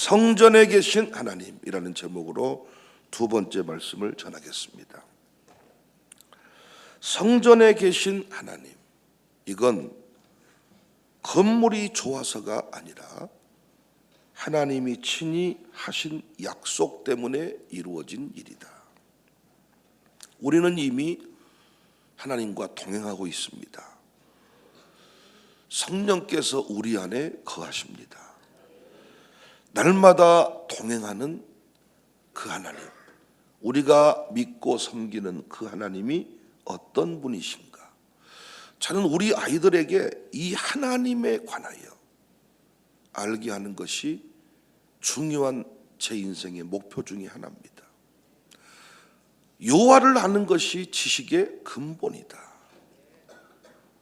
성전에 계신 하나님이라는 제목으로 두 번째 말씀을 전하겠습니다. 성전에 계신 하나님, 이건 건물이 좋아서가 아니라 하나님이 친히 하신 약속 때문에 이루어진 일이다. 우리는 이미 하나님과 동행하고 있습니다. 성령께서 우리 안에 거하십니다. 날마다 동행하는 그 하나님, 우리가 믿고 섬기는 그 하나님이 어떤 분이신가? 저는 우리 아이들에게 이 하나님에 관하여 알게 하는 것이 중요한 제 인생의 목표 중에 하나입니다. 여호와를 아는 것이 지식의 근본이다.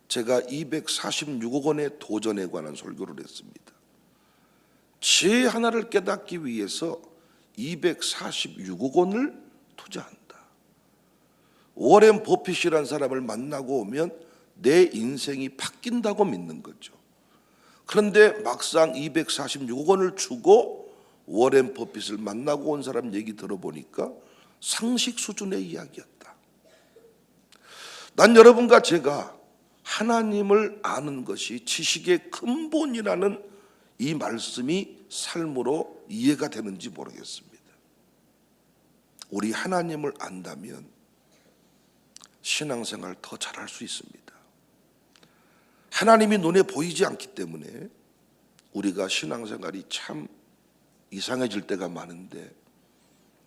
제가 246억 원의 도전에 관한 설교를 했습니다. 지혜 하나를 깨닫기 위해서 246억 원을 투자한다. 워렌 버핏이라는 사람을 만나고 오면 내 인생이 바뀐다고 믿는 거죠. 그런데 막상 246억 원을 주고 워렌 버핏을 만나고 온 사람 얘기 들어보니까 상식 수준의 이야기였다. 난 여러분과 제가 하나님을 아는 것이 지식의 근본이라는 이 말씀이 삶으로 이해가 되는지 모르겠습니다. 우리 하나님을 안다면 신앙생활 더 잘할 수 있습니다. 하나님이 눈에 보이지 않기 때문에 우리가 신앙생활이 참 이상해질 때가 많은데,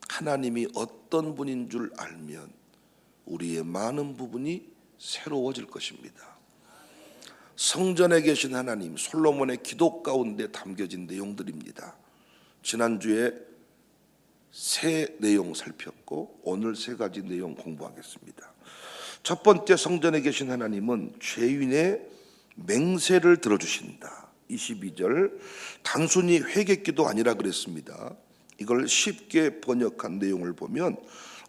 하나님이 어떤 분인 줄 알면 우리의 많은 부분이 새로워질 것입니다. 성전에 계신 하나님, 솔로몬의 기도 가운데 담겨진 내용들입니다. 지난주에 세 내용 살폈고 오늘 세 가지 내용 공부하겠습니다. 첫 번째, 성전에 계신 하나님은 죄인의 맹세를 들어주신다. 22절, 단순히 회개기도 아니라 그랬습니다. 이걸 쉽게 번역한 내용을 보면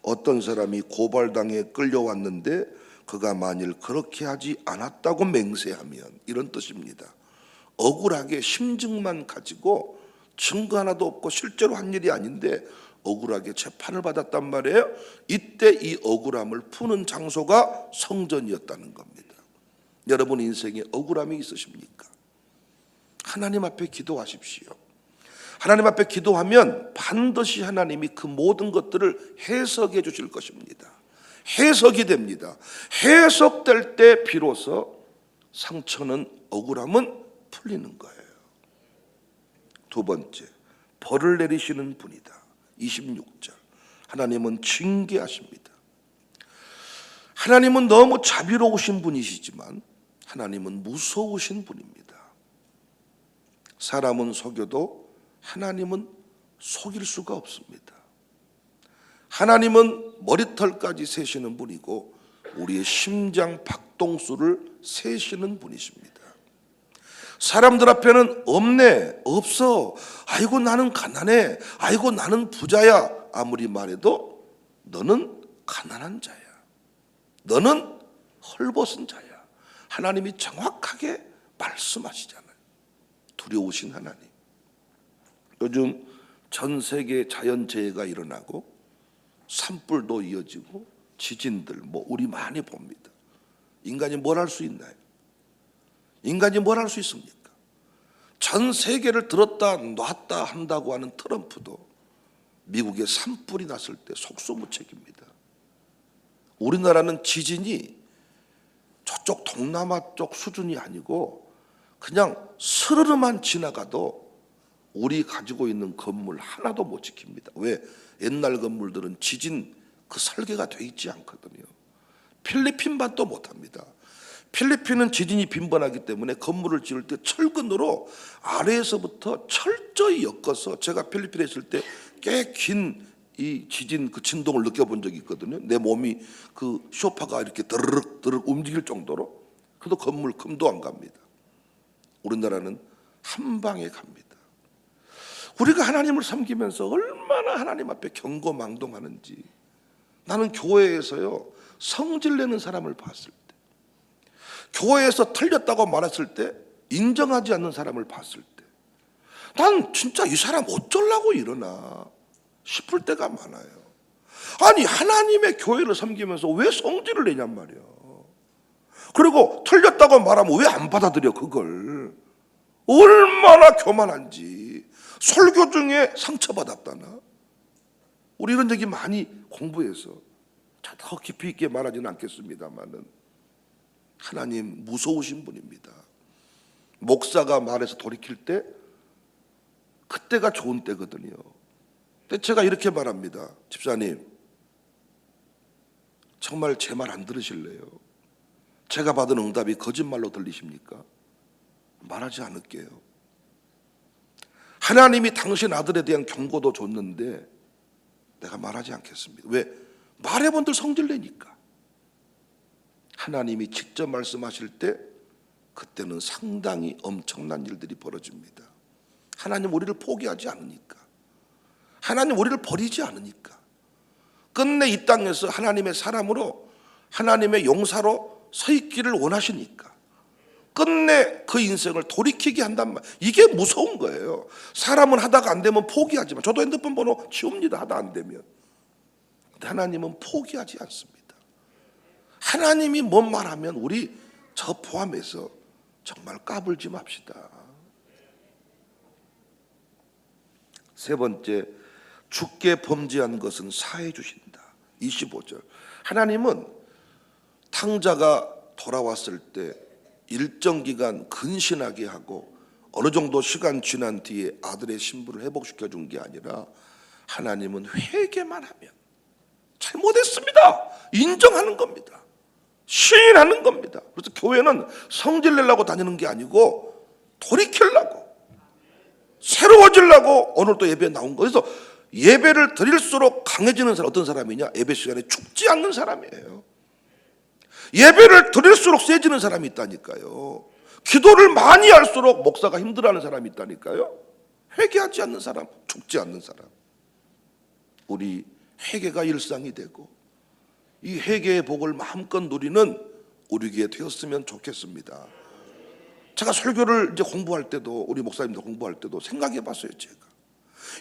어떤 사람이 고발당해 끌려왔는데 그가 만일 그렇게 하지 않았다고 맹세하면, 이런 뜻입니다. 억울하게 심증만 가지고 증거 하나도 없고 실제로 한 일이 아닌데 억울하게 재판을 받았단 말이에요. 이때 이 억울함을 푸는 장소가 성전이었다는 겁니다. 여러분 인생에 억울함이 있으십니까? 하나님 앞에 기도하십시오. 하나님 앞에 기도하면 반드시 하나님이 그 모든 것들을 해석해 주실 것입니다. 해석이 됩니다. 해석될 때 비로소 상처는, 억울함은 풀리는 거예요. 두 번째, 벌을 내리시는 분이다. 26절, 하나님은 징계하십니다. 하나님은 너무 자비로우신 분이시지만 하나님은 무서우신 분입니다. 사람은 속여도 하나님은 속일 수가 없습니다. 하나님은 머리털까지 세시는 분이고 우리의 심장 박동수를 세시는 분이십니다. 사람들 앞에는 없네, 없어, 아이고 나는 가난해, 아이고 나는 부자야, 아무리 말해도 너는 가난한 자야, 너는 헐벗은 자야. 하나님이 정확하게 말씀하시잖아요. 두려우신 하나님. 요즘 전 세계 자연재해가 일어나고 산불도 이어지고 지진들 우리 많이 봅니다. 인간이 뭘 할 수 있나요? 인간이 뭘 할 수 있습니까? 전 세계를 들었다 놨다 한다고 하는 트럼프도 미국에 산불이 났을 때 속수무책입니다. 우리나라는 지진이 저쪽 동남아 쪽 수준이 아니고 그냥 스르르만 지나가도 우리 가지고 있는 건물 하나도 못 지킵니다. 왜? 옛날 건물들은 지진 그 설계가 돼 있지 않거든요. 필리핀만도 못합니다. 필리핀은 지진이 빈번하기 때문에 건물을 지을 때 철근으로 아래에서부터 철저히 엮어서, 제가 필리핀에 있을 때 꽤 긴 이 지진 그 진동을 느껴본 적이 있거든요. 내 몸이 그 소파가 이렇게 드르륵 드르륵 움직일 정도로. 그래도 건물 금도 안 갑니다. 우리나라는 한 방에 갑니다. 우리가 하나님을 섬기면서 얼마나 하나님 앞에 경거망동하는지. 나는 교회에서요, 성질내는 사람을 봤을 때, 교회에서 틀렸다고 말했을 때 인정하지 않는 사람을 봤을 때, 난 진짜 이 사람 어쩌려고 이러나 싶을 때가 많아요. 아니 하나님의 교회를 섬기면서 왜 성질을 내냔 말이에요. 그리고 틀렸다고 말하면 왜 안 받아들여 그걸. 얼마나 교만한지. 설교 중에 상처받았다나. 우리 이런 얘기 많이 공부해서 더 깊이 있게 말하지는 않겠습니다만은 하나님 무서우신 분입니다. 목사가 말해서 돌이킬 때 그때가 좋은 때거든요. 근데 제가 이렇게 말합니다. 집사님, 정말 제 말 안 들으실래요? 제가 받은 응답이 거짓말로 들리십니까? 말하지 않을게요. 하나님이 당신 아들에 대한 경고도 줬는데 내가 말하지 않겠습니다. 왜? 말해본들 성질내니까. 하나님이 직접 말씀하실 때 그때는 상당히 엄청난 일들이 벌어집니다. 하나님 우리를 포기하지 않으니까. 하나님 우리를 버리지 않으니까. 끝내 이 땅에서 하나님의 사람으로, 하나님의 용사로 서 있기를 원하시니까. 끝내 그 인생을 돌이키게 한단 말. 이게 무서운 거예요. 사람은 하다가 안 되면 포기하지만, 저도 핸드폰 번호 지웁니다, 하다 안 되면. 근데 하나님은 포기하지 않습니다. 하나님이 뭔 말하면 우리 저 포함해서 정말 까불지 맙시다. 세 번째, 주께 범죄한 것은 사해 주신다. 25절. 하나님은 탕자가 돌아왔을 때 일정 기간 근신하게 하고 어느 정도 시간 지난 뒤에 아들의 신분을 회복시켜 준 게 아니라 하나님은 회개만 하면 잘못했습니다, 인정하는 겁니다. 시인하는 겁니다. 그래서 교회는 성질 내려고 다니는 게 아니고 돌이키려고, 새로워지려고 오늘 또 예배에 나온 거예요. 그래서 예배를 드릴수록 강해지는 사람 어떤 사람이냐? 예배 시간에 죽지 않는 사람이에요. 예배를 드릴수록 세지는 사람이 있다니까요. 기도를 많이 할수록 목사가 힘들어하는 사람이 있다니까요. 회개하지 않는 사람, 죽지 않는 사람. 우리 회개가 일상이 되고 이 회개의 복을 마음껏 누리는 우리 교회 되었으면 좋겠습니다. 제가 설교를 이제 공부할 때도, 우리 목사님도 공부할 때도 생각해 봤어요. 제가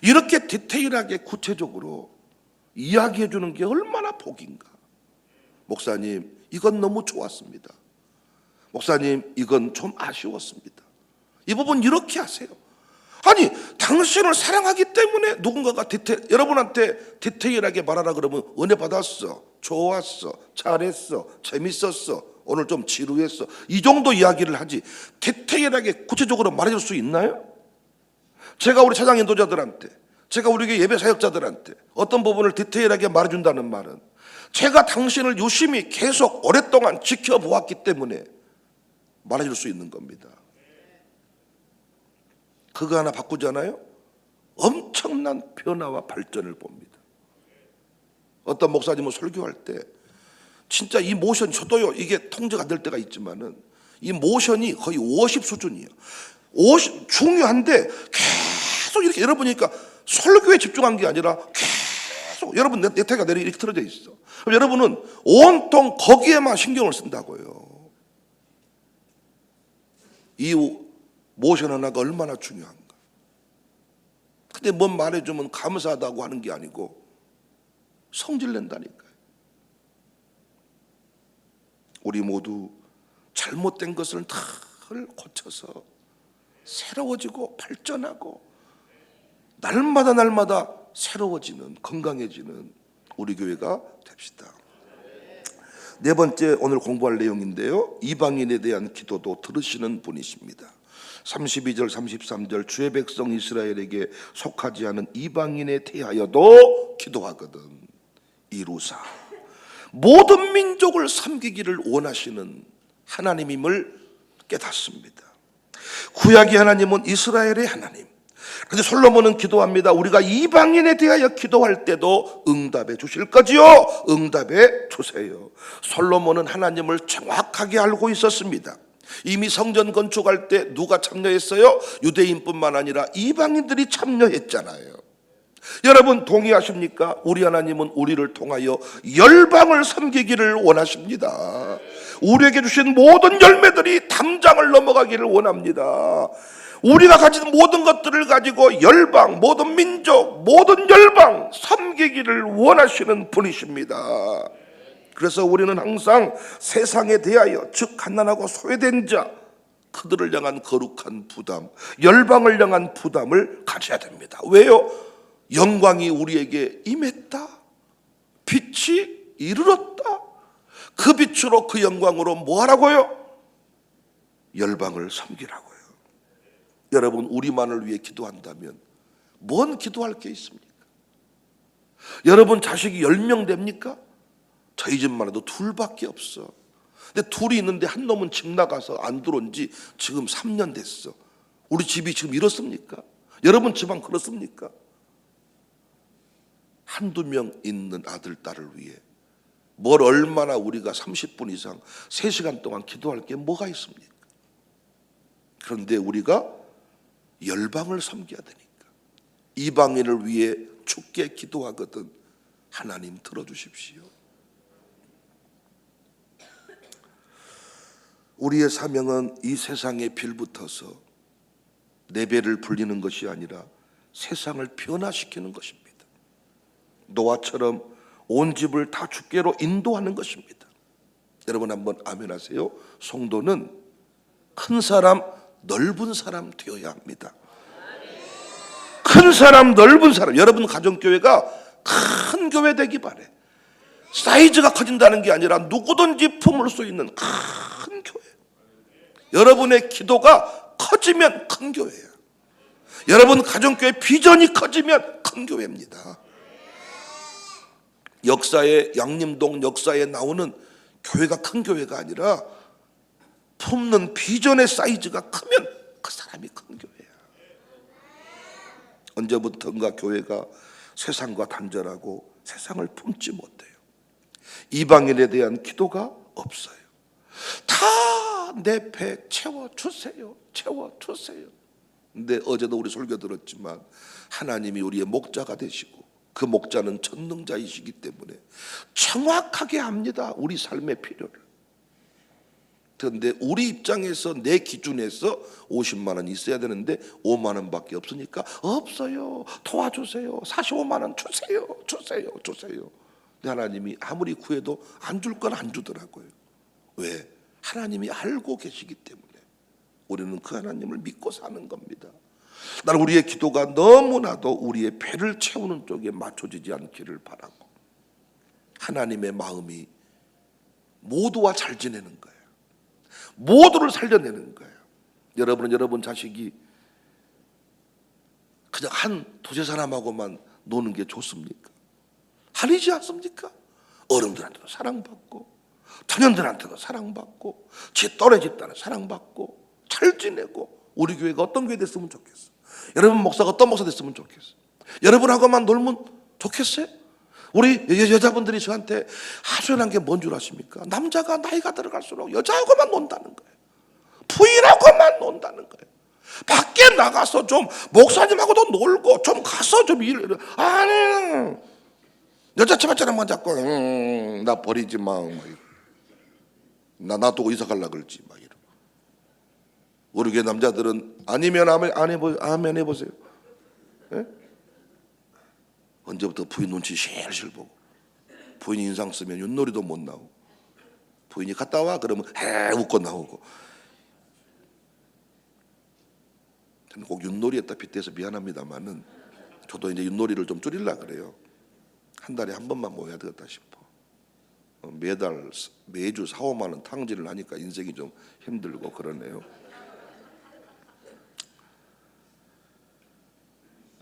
이렇게 디테일하게 구체적으로 이야기해 주는 게 얼마나 복인가. 목사님, 이건 너무 좋았습니다. 목사님, 이건 좀 아쉬웠습니다. 이 부분 이렇게 하세요. 아니, 당신을 사랑하기 때문에 누군가가 여러분한테 디테일하게 말하라 그러면 은혜 받았어, 좋았어, 잘했어, 재밌었어, 오늘 좀 지루했어, 이 정도 이야기를 하지 디테일하게 구체적으로 말해줄 수 있나요? 제가 우리 차장 인도자들한테, 제가 우리 교회 예배 사역자들한테 어떤 부분을 디테일하게 말해준다는 말은 제가 당신을 유심히 계속 오랫동안 지켜보았기 때문에 말해줄 수 있는 겁니다. 그거 하나 바꾸잖아요? 엄청난 변화와 발전을 봅니다. 어떤 목사님은 설교할 때 진짜 이 모션, 저도요 이게 통제가 안 될 때가 있지만은 이 모션이 거의 50 수준이에요. 50 중요한데 계속 이렇게 열어보니까 설교에 집중한 게 아니라 계속 여러분 넥타이가 내리 이렇게 틀어져 있어. 그럼 여러분은 온통 거기에만 신경을 쓴다고요. 이 모션 하나가 얼마나 중요한가. 근데 뭔 말해주면 감사하다고 하는 게 아니고 성질 낸다니까요. 우리 모두 잘못된 것을 다 고쳐서 새로워지고 발전하고 날마다 새로워지는, 건강해지는 우리 교회가 됩시다. 네 번째, 오늘 공부할 내용인데요, 이방인에 대한 기도도 들으시는 분이십니다. 32절 33절, 주의 백성 이스라엘에게 속하지 않은 이방인에 대하여도 기도하거든 이루사. 모든 민족을 섬기기를 원하시는 하나님임을 깨닫습니다. 구약의 하나님은 이스라엘의 하나님. 그런데 솔로몬은 기도합니다. 우리가 이방인에 대하여 기도할 때도 응답해 주실 거지요? 응답해 주세요. 솔로몬은 하나님을 정확하게 알고 있었습니다. 이미 성전 건축할 때 누가 참여했어요? 유대인뿐만 아니라 이방인들이 참여했잖아요. 여러분 동의하십니까? 우리 하나님은 우리를 통하여 열방을 섬기기를 원하십니다. 우리에게 주신 모든 열매들이 담장을 넘어가기를 원합니다. 우리가 가진 모든 것들을 가지고 열방, 모든 민족, 모든 열방 섬기기를 원하시는 분이십니다. 그래서 우리는 항상 세상에 대하여, 즉 갓난하고 소외된 자, 그들을 향한 거룩한 부담, 열방을 향한 부담을 가져야 됩니다. 왜요? 영광이 우리에게 임했다. 빛이 이르렀다. 그 빛으로, 그 영광으로 뭐 하라고요? 열방을 섬기라고요. 여러분, 우리만을 위해 기도한다면 뭔 기도할 게 있습니까? 여러분 자식이 10명 됩니까? 저희 집만 해도 둘밖에 없어. 근데 둘이 있는데 한 놈은 집 나가서 안 들어온 지 지금 3년 됐어. 우리 집이 지금 이렇습니까? 여러분 집안 그렇습니까? 한두 명 있는 아들, 딸을 위해 뭘 얼마나 우리가 30분 이상 3시간 동안 기도할 게 뭐가 있습니까? 그런데 우리가 열방을 섬겨야 되니까 이방인을 위해 죽게 기도하거든. 하나님 들어주십시오. 우리의 사명은 이 세상에 빌붙어서 내 배를 불리는 것이 아니라 세상을 변화시키는 것입니다. 노아처럼 온 집을 다 주께로 인도하는 것입니다. 여러분 한번 아멘 하세요. 성도는 큰 사람, 넓은 사람 되어야 합니다. 큰 사람, 넓은 사람. 여러분 가정교회가 큰 교회 되기 바래. 사이즈가 커진다는 게 아니라 누구든지 품을 수 있는 큰 교회. 여러분의 기도가 커지면 큰 교회예요. 여러분 가정교회 비전이 커지면 큰 교회입니다. 역사의 양림동 역사에 나오는 교회가 큰 교회가 아니라 품는 비전의 사이즈가 크면 그 사람이 큰 교회야. 언제부턴가 교회가 세상과 단절하고 세상을 품지 못해요. 이방인에 대한 기도가 없어요. 다 내 배 채워주세요. 채워주세요. 근데 어제도 우리 설교 들었지만 하나님이 우리의 목자가 되시고 그 목자는 전능자이시기 때문에 정확하게 합니다. 우리 삶의 필요를. 그런데 우리 입장에서 내 기준에서 50만 원 있어야 되는데 5만 원밖에 없으니까 없어요. 도와주세요. 45만 원 주세요. 주세요. 주세요. 근데 하나님이 아무리 구해도 안 줄 건 안 주더라고요. 왜? 하나님이 알고 계시기 때문에 우리는 그 하나님을 믿고 사는 겁니다. 나는 우리의 기도가 너무나도 우리의 배를 채우는 쪽에 맞춰지지 않기를 바라고 하나님의 마음이 모두와 잘 지내는 거예요. 모두를 살려내는 거예요. 여러분은 여러분 자식이 그냥 한 두세 사람하고만 노는 게 좋습니까? 아니지 않습니까? 어른들한테도 사랑받고 자녀들한테도 사랑받고 제 또래 집단은 사랑받고 잘 지내고 우리 교회가 어떤 교회 됐으면 좋겠어. 여러분 목사가 어떤 목사 됐으면 좋겠어. 여러분하고만 놀면 좋겠어요? 우리 여자분들이 저한테 하소연한 게 뭔 줄 아십니까? 남자가 나이가 들어갈수록 여자하고만 논다는 거예요. 부인하고만 논다는 거예요. 밖에 나가서 좀 목사님하고도 놀고 좀 가서 좀 일을 아니 여자 처맞자랑만 잡고 나 버리지 마. 나 놔두고 이사 갈라 그러지 막 이러. 우리 교회 남자들은 아니면 아멘 해보세요. 예? 언제부터 부인 눈치 실실 보고 부인이 인상 쓰면 윷놀이도 못 나오고 부인이 갔다 와 그러면 해 웃고 나오고. 저는 꼭 윷놀이에 딱 빗대서 미안합니다만은 저도 이제 윷놀이를 좀 줄이려고 그래요. 한 달에 한 번만 모여야 되겠다 싶어. 매주 4-5만 원 탕진을 하니까 인생이 좀 힘들고 그러네요.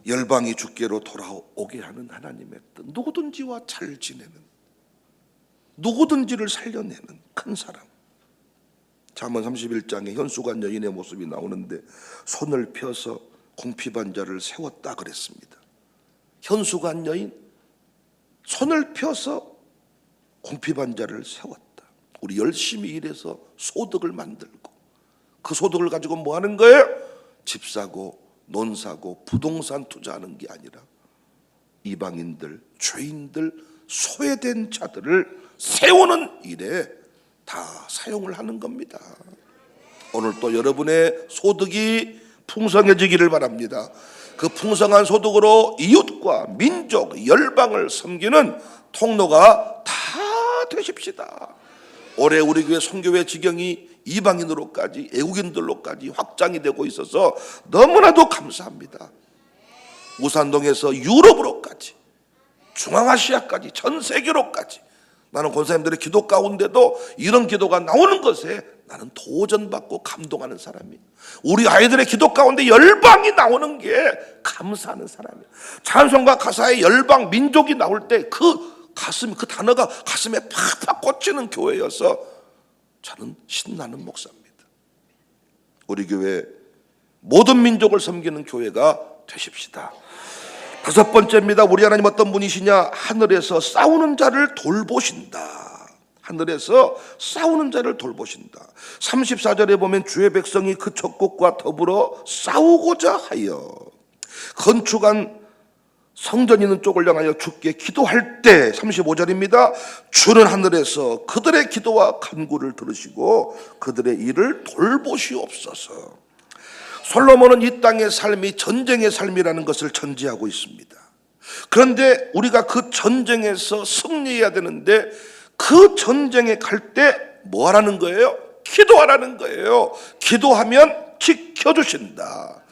열방이 주께로 돌아오게 하는 하나님의 뜻. 누구든지와 잘 지내는, 누구든지를 살려내는 큰 사람. 잠언 31장에 현수관 여인의 모습이 나오는데 손을 펴서 궁핍한 자를 세웠다 그랬습니다. 현수관 여인 손을 펴서 궁핍한 자를 세웠다. 우리 열심히 일해서 소득을 만들고 그 소득을 가지고 뭐 하는 거예요? 집 사고 논 사고 부동산 투자하는 게 아니라 이방인들, 죄인들, 소외된 자들을 세우는 일에 다 사용을 하는 겁니다. 오늘 또 여러분의 소득이 풍성해지기를 바랍니다. 그 풍성한 소득으로 이웃과 민족, 열방을 섬기는 통로가 다 되십시다. 올해 우리 교회 선교회 지경이 이방인으로까지 외국인들로까지 확장이 되고 있어서 너무나도 감사합니다. 우산동에서 유럽으로까지, 중앙아시아까지, 전 세계로까지, 나는 권사님들의 기도 가운데도 이런 기도가 나오는 것에 나는 도전받고 감동하는 사람이에요. 우리 아이들의 기도 가운데 열방이 나오는 게 감사하는 사람이에요. 찬송가 가사에 열방, 민족이 나올 때 그 가슴, 그 단어가 가슴에 팍팍 꽂히는 교회여서 저는 신나는 목사입니다. 우리 교회 모든 민족을 섬기는 교회가 되십시다. 다섯 번째입니다. 우리 하나님 어떤 분이시냐? 하늘에서 싸우는 자를 돌보신다. 하늘에서 싸우는 자를 돌보신다. 34절에 보면 주의 백성이 그 적국과 더불어 싸우고자 하여 건축한 성전 있는 쪽을 향하여 주께 기도할 때, 35절입니다. 주는 하늘에서 그들의 기도와 간구를 들으시고 그들의 일을 돌보시옵소서. 솔로몬은 이 땅의 삶이 전쟁의 삶이라는 것을 전제하고 있습니다. 그런데 우리가 그 전쟁에서 승리해야 되는데 그 전쟁에 갈 때 뭐 하라는 거예요? 기도하라는 거예요. 기도하면 지켜주신다.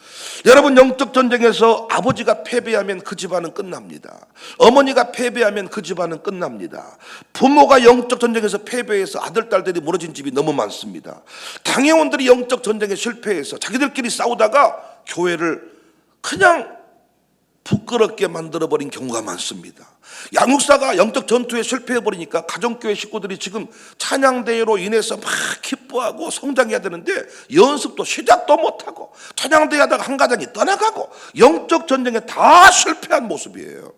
여러분, 영적 전쟁에서 아버지가 패배하면 그 집안은 끝납니다. 어머니가 패배하면 그 집안은 끝납니다. 부모가 영적 전쟁에서 패배해서 아들, 딸들이 무너진 집이 너무 많습니다. 당회원들이 영적 전쟁에 실패해서 자기들끼리 싸우다가 교회를 그냥 부끄럽게 만들어버린 경우가 많습니다. 양육사가 영적 전투에 실패해버리니까 가정교회 식구들이 지금 찬양대회로 인해서 막 기뻐하고 성장해야 되는데 연습도 시작도 못하고 찬양대회 하다가 한 가정이 떠나가고 영적 전쟁에 다 실패한 모습이에요.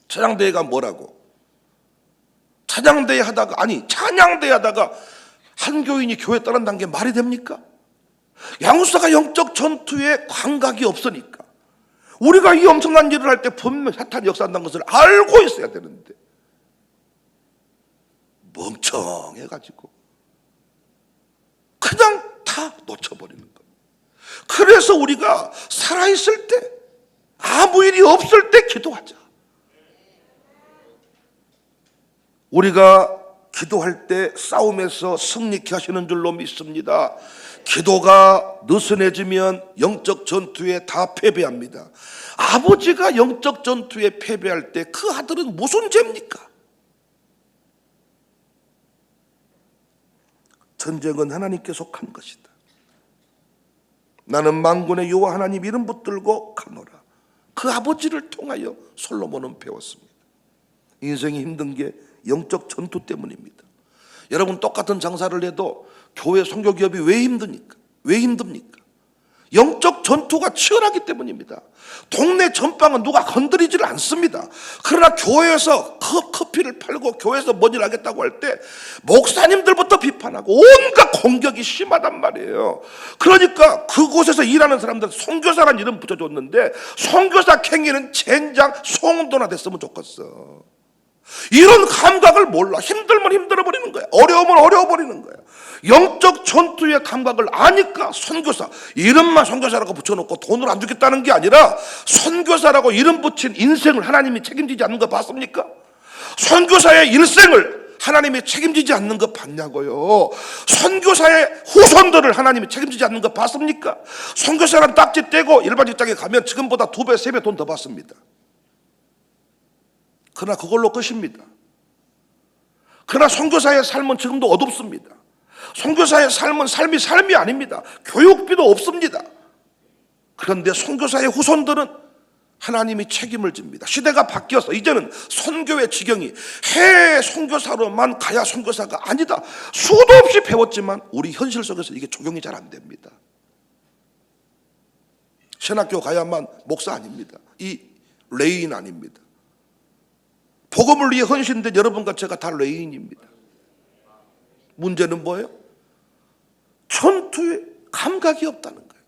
찬양대회가 뭐라고? 찬양대회 하다가 한 교인이 교회 떠난다는 게 말이 됩니까? 양육사가 영적 전투에 감각이 없으니까 우리가 이 엄청난 일을 할 때 분명히 사탄이 역사한다는 것을 알고 있어야 되는데 멍청해가지고 그냥 다 놓쳐버리는 거예요. 그래서 우리가 살아있을 때 아무 일이 없을 때 기도하자. 우리가 기도할 때 싸움에서 승리케 하시는 줄로 믿습니다. 기도가 느슨해지면 영적 전투에 다 패배합니다. 아버지가 영적 전투에 패배할 때 그 아들은 무슨 죄입니까? 전쟁은 하나님께 속한 것이다. 나는 만군의 여호와 하나님 이름 붙들고 가노라. 그 아버지를 통하여 솔로몬은 배웠습니다. 인생이 힘든 게 영적 전투 때문입니다. 여러분, 똑같은 장사를 해도 교회 선교 기업이 왜 힘듭니까? 영적 전투가 치열하기 때문입니다. 동네 전방은 누가 건드리지를 않습니다. 그러나 교회에서 커피를 팔고 교회에서 뭔 일 하겠다고 할 때 목사님들부터 비판하고 온갖 공격이 심하단 말이에요. 그러니까 그곳에서 일하는 사람들 선교사란 이름 붙여줬는데 선교사 캥기는 젠장 송도나 됐으면 좋겠어. 이런 감각을 몰라. 힘들면 힘들어버리는 거야. 어려우면 어려워버리는 거야. 영적 전투의 감각을 아니까 선교사, 이름만 선교사라고 붙여놓고 돈을 안 주겠다는 게 아니라 선교사라고 이름 붙인 인생을 하나님이 책임지지 않는 거 봤습니까? 선교사의 일생을 하나님이 책임지지 않는 거 봤냐고요. 선교사의 후손들을 하나님이 책임지지 않는 거 봤습니까? 선교사란 딱지 떼고 일반 직장에 가면 지금보다 2배, 3배 돈 더 받습니다. 그러나 그걸로 끝입니다. 그러나 선교사의 삶은 지금도 어둡습니다. 선교사의 삶은 삶이 아닙니다. 교육비도 없습니다. 그런데 선교사의 후손들은 하나님이 책임을 집니다. 시대가 바뀌어서 이제는 선교의 지경이 해외 선교사로만 가야 선교사가 아니다. 수도 없이 배웠지만 우리 현실 속에서 이게 적용이 잘 안 됩니다. 신학교 가야만 목사 아닙니다. 이 레인 아닙니다. 복음을 위해 헌신된 여러분과 제가 다 레인입니다. 문제는 뭐예요? 전투에 감각이 없다는 거예요.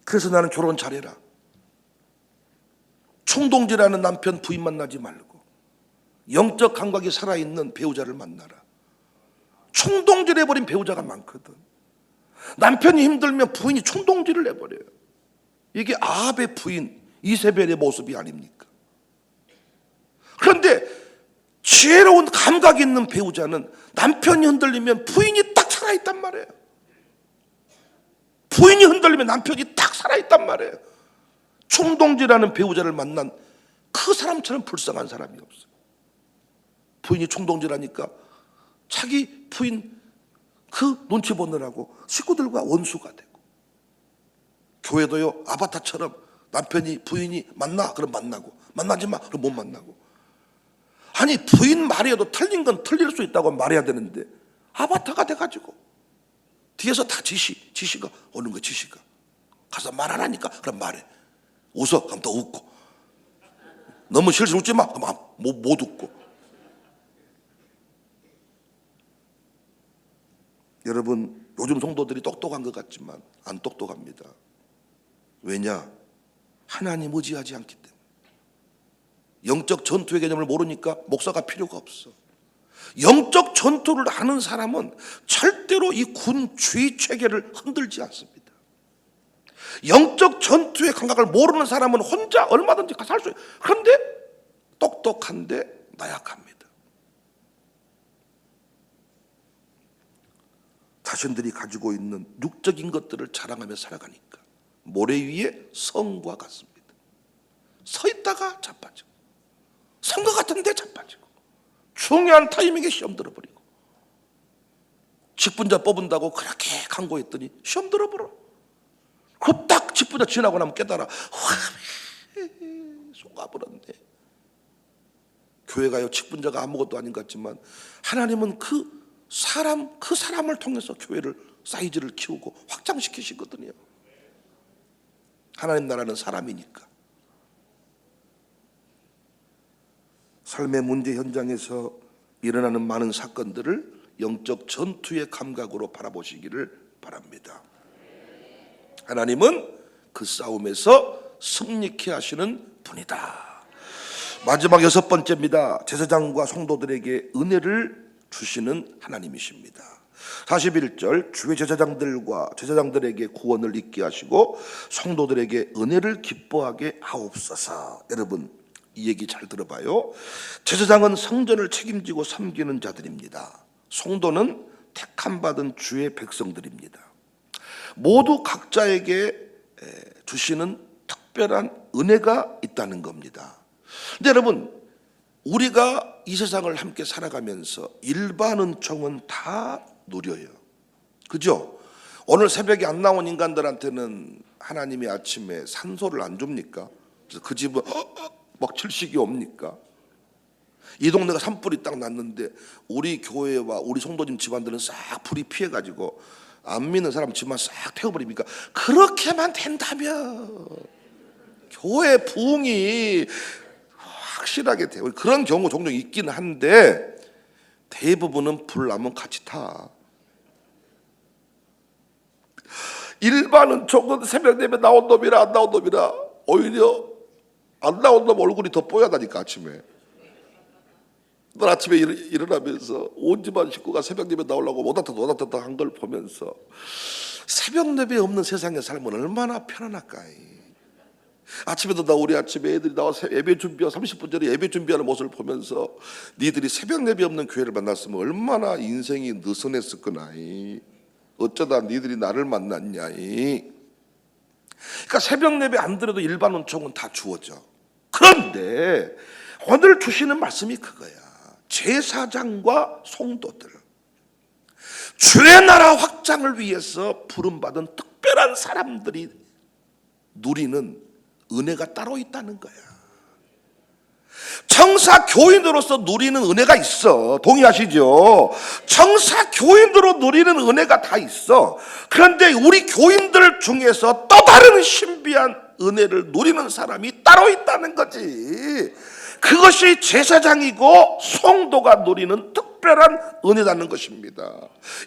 그래서 나는 결혼 잘해라. 충동질하는 남편 부인 만나지 말고 영적 감각이 살아있는 배우자를 만나라. 충동질해버린 배우자가 많거든. 남편이 힘들면 부인이 충동질을 해버려요. 이게 아합의 부인 이세벨의 모습이 아닙니까? 그런데 지혜로운 감각이 있는 배우자는 남편이 흔들리면 부인이 딱 살아있단 말이에요. 부인이 흔들리면 남편이 딱 살아있단 말이에요. 충동질하는 배우자를 만난 그 사람처럼 불쌍한 사람이 없어요. 부인이 충동질하니까 자기 부인 그 눈치 보느라고 식구들과 원수가 되고, 교회도요 아바타처럼 남편이 부인이 만나 그럼 만나고, 만나지 마 그럼 못 만나고. 아니 부인 말이어도 틀린 건 틀릴 수 있다고 말해야 되는데 아바타가 돼가지고 뒤에서 다 지시가 오는 거. 지시가 가서 말 안 하니까 그럼 말해. 웃어 그럼 더 웃고, 너무 실실 웃지 마 그럼 못 웃고. 여러분, 요즘 성도들이 똑똑한 것 같지만 안 똑똑합니다. 왜냐? 하나님 의지하지 않기 때문에. 영적 전투의 개념을 모르니까 목사가 필요가 없어. 영적 전투를 하는 사람은 절대로 이 군 주의 체계를 흔들지 않습니다. 영적 전투의 감각을 모르는 사람은 혼자 얼마든지 살 수 있어요. 그런데 똑똑한데 나약합니다. 자신들이 가지고 있는 육적인 것들을 자랑하며 살아가니까 모래 위에 성과 같습니다. 서 있다가 자빠지고, 선거 같은데 자빠지고, 중요한 타이밍에 시험 들어버리고, 직분자 뽑은다고 그렇게 강구했더니 시험 들어버려. 그 딱 직분자 지나고 나면 깨달아, 와, 속아버렸네. 교회가요 직분자가 아무것도 아닌 것 같지만 하나님은 그 사람을 통해서 교회를 사이즈를 키우고 확장시키시거든요. 하나님 나라는 사람이니까. 삶의 문제 현장에서 일어나는 많은 사건들을 영적 전투의 감각으로 바라보시기를 바랍니다. 하나님은 그 싸움에서 승리케 하시는 분이다. 마지막 6번째입니다. 제사장과 성도들에게 은혜를 주시는 하나님이십니다. 41절, 주의 제사장들에게 구원을 있게 하시고 성도들에게 은혜를 기뻐하게 하옵소서. 여러분, 이 얘기 잘 들어봐요. 제사장은 성전을 책임지고 섬기는 자들입니다. 성도는 택함받은 주의 백성들입니다. 모두 각자에게 주시는 특별한 은혜가 있다는 겁니다. 근데 여러분, 우리가 이 세상을 함께 살아가면서 일반 은총은 다 누려요. 그죠? 오늘 새벽에 안 나온 인간들한테는 하나님이 아침에 산소를 안 줍니까? 그래서 그 집은 막 질식이 옵니까? 이 동네가 산불이 딱 났는데 우리 교회와 우리 성도님 집안들은 싹 불이 피해가지고 안 믿는 사람 집만 싹 태워버립니까? 그렇게만 된다면 교회 부흥이 확실하게 돼요. 그런 경우 종종 있긴 한데 대부분은 불 나면 같이 타. 일반은 조금 새벽 되면 나온 놈이라 안 나온 놈이라 오히려 안 나온 놈 얼굴이 더 뽀얗다니까. 아침에 너 아침에 일어나면서 온 집안 식구가 새벽 예배 나오려고 오닥닥 한 걸 보면서 새벽 예배 없는 세상의 삶은 얼마나 편안할까. 아침에도 우리 아침에 애들이 나와서 예배 준비하고 30분 전에 예배 준비하는 모습을 보면서 니들이 새벽 예배 없는 교회를 만났으면 얼마나 인생이 느슨했을 거나. 어쩌다 니들이 나를 만났냐. 그러니까 새벽 예배 안 들어도 일반 은총은 다 주어져. 그런데 오늘 주시는 말씀이 그거야. 제사장과 성도들, 주의 나라 확장을 위해서 부름받은 특별한 사람들이 누리는 은혜가 따로 있다는 거야. 청사 교인으로서 누리는 은혜가 있어. 동의하시죠? 청사 교인으로 누리는 은혜가 다 있어. 그런데 우리 교인들 중에서 또 다른 신비한 은혜를 누리는 사람이 따로 있다는 거지. 그것이 제사장이고 성도가 누리는 특별한 특별한 은혜라는 것입니다.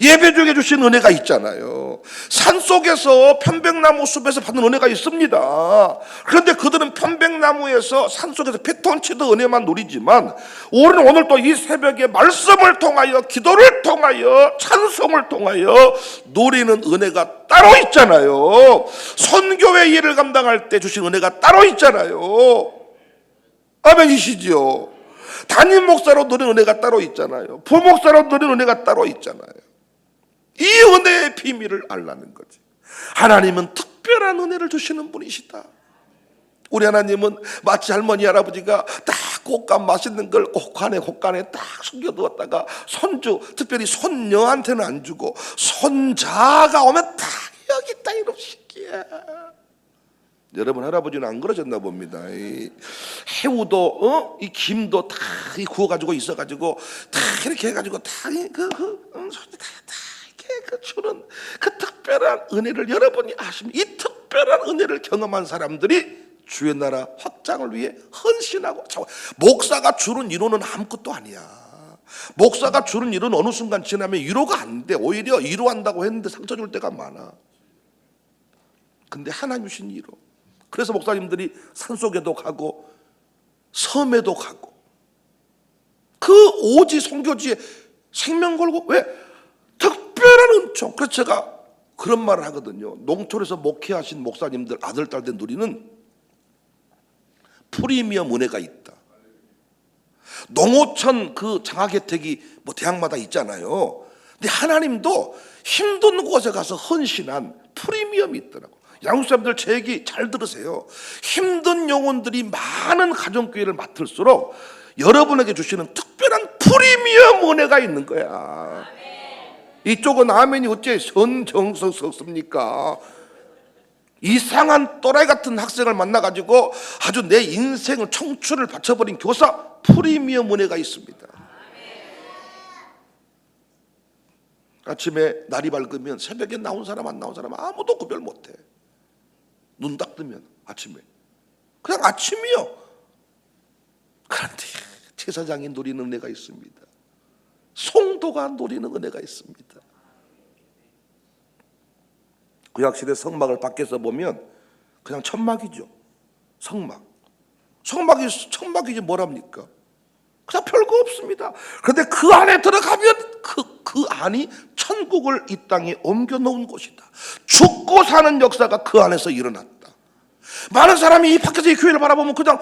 예배 중에 주신 은혜가 있잖아요. 산속에서 편백나무 숲에서 받는 은혜가 있습니다. 그런데 그들은 편백나무에서 산속에서 피톤치드 은혜만 누리지만 우리는 오늘 또 이 새벽에 말씀을 통하여 기도를 통하여 찬송을 통하여 누리는 은혜가 따로 있잖아요. 선교회 일을 감당할 때 주신 은혜가 따로 있잖아요. 아멘이시죠? 담임 목사로 누리는 은혜가 따로 있잖아요. 부목사로 누리는 은혜가 따로 있잖아요. 이 은혜의 비밀을 알라는 거지. 하나님은 특별한 은혜를 주시는 분이시다. 우리 하나님은 마치 할머니 할아버지가 딱 곶감 맛있는 걸 곶간에 딱 숨겨두었다가 손주, 특별히 손녀한테는 안 주고 손자가 오면 딱 여기 있다 이놈 새끼야. 여러분 할아버지는 안 그러셨나 봅니다. 이 해우도 이 김도 다 구워가지고 있어가지고 다 이렇게 해가지고 다 손이 다 이렇게 주는 그 특별한 은혜를 여러분이 아십니까? 이 특별한 은혜를 경험한 사람들이 주의 나라 확장을 위해 헌신하고. 목사가 주는 위로는 아무것도 아니야. 목사가 주는 위로는 어느 순간 지나면 위로가 안 돼. 오히려 위로한다고 했는데 상처 줄 때가 많아. 근데 하나님 주신 위로. 그래서 목사님들이 산속에도 가고 섬에도 가고 그 오지 선교지에 생명 걸고. 왜? 특별한 은총. 그래서 제가 그런 말을 하거든요. 농촌에서 목회하신 목사님들 아들 딸들 누리는 프리미엄 은혜가 있다. 농어촌 그 장학 혜택이 뭐 대학마다 있잖아요. 근데 하나님도 힘든 곳에 가서 헌신한 프리미엄이 있더라고. 양육 사람들 제 얘기 잘 들으세요. 힘든 영혼들이 많은 가정교회를 맡을수록 여러분에게 주시는 특별한 프리미엄 은혜가 있는 거야. 이쪽은 아멘이 어째 선정서섭습니까? 이상한 또라이 같은 학생을 만나가지고 아주 내 인생을 청춘을 바쳐버린 교사, 프리미엄 은혜가 있습니다. 아침에 날이 밝으면 새벽에 나온 사람 안 나온 사람 아무도 구별 못해. 눈 딱 뜨면 아침에 그냥 아침이요. 그런데 제사장이 누리는 은혜가 있습니다. 성도가 누리는 은혜가 있습니다. 구약시대 성막을 밖에서 보면 그냥 천막이죠. 천막이지 뭐랍니까? 그냥 별거 없습니다. 그런데 그 안에 들어가면 그 안이 천국을 이 땅에 옮겨놓은 곳이다. 죽고 사는 역사가 그 안에서 일어났다. 많은 사람이 이 밖에서 이 교회를 바라보면 그냥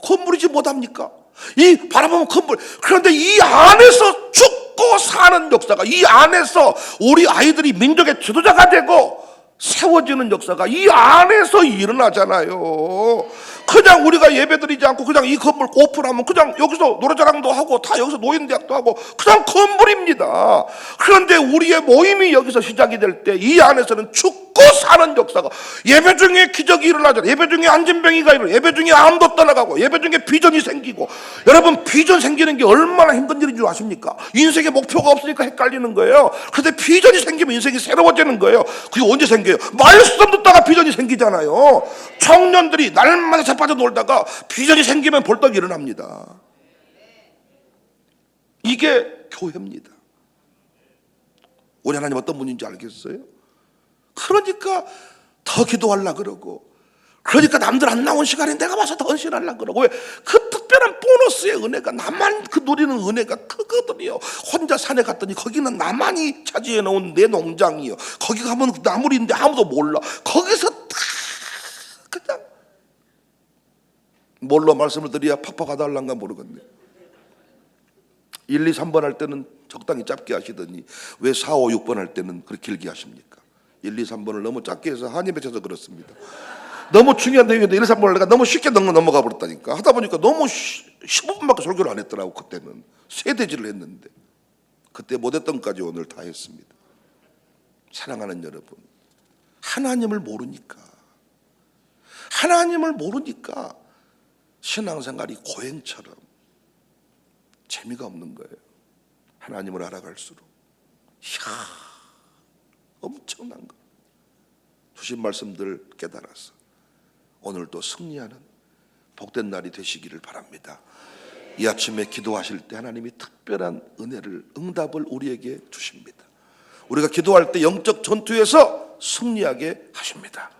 건물이지 못합니까? 이 바라보면 건물. 그런데 이 안에서 죽고 사는 역사가, 이 안에서 우리 아이들이 민족의 지도자가 되고 세워지는 역사가 이 안에서 일어나잖아요. 그냥 우리가 예배드리지 않고 그냥 이 건물 오픈하면 그냥 여기서 노래자랑도 하고 다 여기서 노인대학도 하고 그냥 건물입니다. 그런데 우리의 모임이 여기서 시작이 될 때 이 안에서는 죽고 사는 역사가, 예배 중에 기적이 일어나잖아요. 예배 중에 안진병이가 일어나요. 예배 중에 암도 떠나가고 예배 중에 비전이 생기고. 여러분, 비전 생기는 게 얼마나 힘든 일인 줄 아십니까? 인생에 목표가 없으니까 헷갈리는 거예요. 그런데 비전이 생기면 인생이 새로워지는 거예요. 그게 언제 생겨요? 말씀 듣다가 비전이 생기잖아요. 청년들이 날마다 자빠져 놀다가 비전이 생기면 벌떡 일어납니다. 이게 교회입니다. 우리 하나님 어떤 분인지 알겠어요? 그러니까 더 기도하려고 그러고, 그러니까 남들 안 나온 시간에 내가 와서 더 헌신하려고 그러고. 왜? 그 특별한 보너스의 은혜가, 나만 그 누리는 은혜가 크거든요. 혼자 산에 갔더니 거기는 나만이 차지해 놓은 내 농장이요. 거기 가면 나물인데 아무도 몰라. 거기서 다 그냥 뭘로 말씀을 드려야 팍팍 가달란가 모르겠네. 1, 2, 3번 할 때는 적당히 짧게 하시더니 왜 4, 5, 6번 할 때는 그렇게 길게 하십니까? 1, 2, 3번을 너무 짧게 해서 한이 맺혀서 그렇습니다. 너무 중요한 내용인데 1, 2, 3번을 내가 너무 쉽게 넘어가 버렸다니까. 하다 보니까 너무 15분밖에 설교를 안 했더라고. 그때는 세대지를 했는데 그때 못했던 것까지 오늘 다 했습니다. 사랑하는 여러분, 하나님을 모르니까 신앙생활이 고행처럼 재미가 없는 거예요. 하나님을 알아갈수록 엄청난 거. 주신 말씀들 깨달아서 오늘도 승리하는 복된 날이 되시기를 바랍니다. 이 아침에 기도하실 때 하나님이 특별한 은혜를, 응답을 우리에게 주십니다. 우리가 기도할 때 영적 전투에서 승리하게 하십니다.